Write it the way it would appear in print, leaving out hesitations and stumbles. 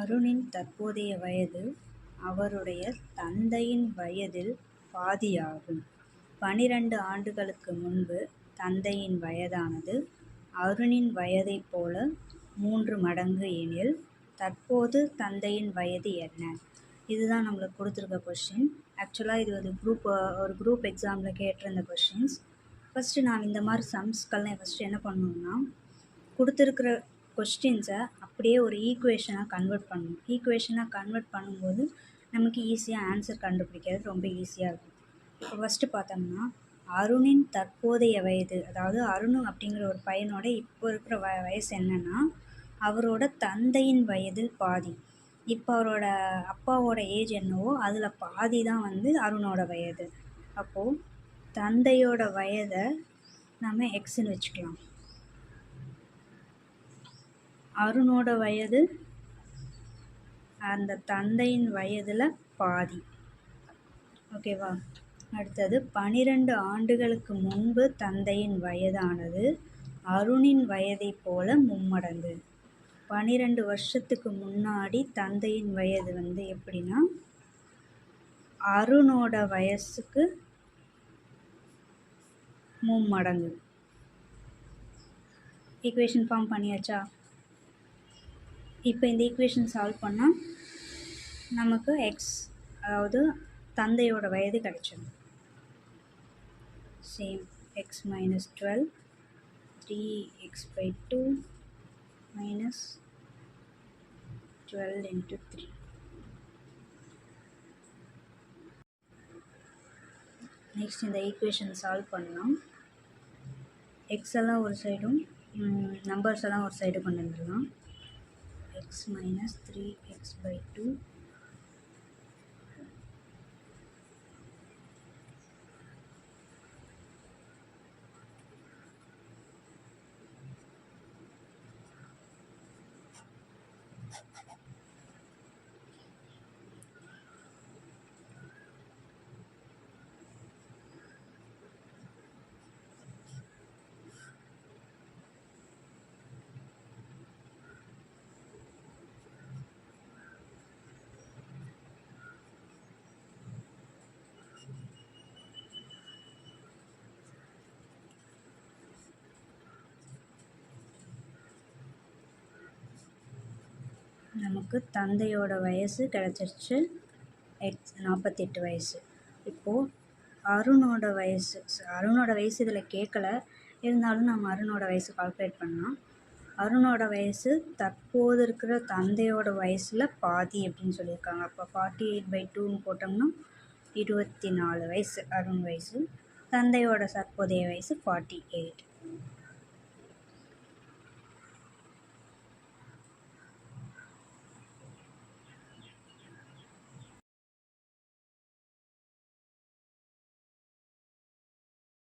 அருணின் தற்போதைய வயது அவருடைய தந்தையின் வயதில் பாதியாகும். 12 ஆண்டுகளுக்கு முன்பு தந்தையின் வயதானது அருணின் வயதைப் போல 3 மடங்கு எனில் தற்போது தந்தையின் வயது என்ன? இதுதான் நம்மளுக்கு கொடுத்துருக்க கொஸ்டின். ஆக்சுவலாக இது ஒரு குரூப் எக்ஸாமில் கேட்டிருந்த கொஸ்டின்ஸ். ஃபஸ்ட்டு நான் இந்த மாதிரி சம்ஸ்கெல்லாம் ஃபஸ்ட்டு என்ன பண்ணணும்னா, கொடுத்துருக்குற கொஸ்டின்ஸை அப்படியே ஒரு ஈக்குவேஷனாக கன்வெர்ட் பண்ணணும். ஈக்குவேஷனாக கன்வெர்ட் பண்ணும்போது நமக்கு ஈஸியாக ஆன்சர் கண்டுபிடிக்கிறது ரொம்ப ஈஸியாக இருக்கும். இப்போ ஃபஸ்ட்டு பார்த்தோம்னா, அருணின் தற்போதைய வயது, அதாவது அருண் அப்படிங்கிற ஒரு பையனோட இப்போ இருக்கிற வயசு என்னென்னா, அவரோட தந்தையின் வயதில் பாதி. இப்போ அவரோட அப்பாவோட ஏஜ் என்னவோ அதில் பாதி தான் அருணோட வயது. அப்போது தந்தையோட வயதை நம்ம எக்ஸ்ன்னு வச்சுக்கலாம். அருணோட வயது அந்த தந்தையின் வயதில் பாதி. ஓகேவா? அடுத்தது 12 ஆண்டுகளுக்கு முன்பு தந்தையின் வயதானது அருணின் வயதைப் போல 3 மடங்கு. 12 வருஷத்துக்கு முன்னாடி தந்தையின் வயது எப்படின்னா அருணோட வயசுக்கு 3 மடங்கு. ஈக்குவேஷன் ஃபார்ம் பண்ணியாச்சா? இப்போ இந்த ஈக்குவேஷன் சால்வ் பண்ணால் நமக்கு எக்ஸ், அதாவது தந்தையோட வயது கிடைச்சிடும். Same X minus 12 3x/2 minus 12 into 3. Next இந்த ஈக்குவேஷன் சால்வ் பண்ணலாம். எக்ஸ் எல்லாம் ஒரு சைடும் நம்பர்ஸ் எல்லாம் ஒரு சைடு கொண்டு வந்துடலாம். எக்ஸ் மைனஸ் 3x/2 நமக்கு தந்தையோட வயசு கிடச்சிருச்சு. 48 வயசு. இப்போது அருணோட வயசு இதில் கேட்கல, இருந்தாலும் நம்ம அருணோட வயசு கால்குலேட் பண்ணலாம். அருணோட வயசு தற்போது இருக்கிற தந்தையோட வயசில் பாதி அப்படின்னு சொல்லியிருக்காங்க. அப்போ 48/2ன்னு போட்டோம்னா 24 வயசு அருண் வயசு. தந்தையோட தற்போதைய வயசு 48.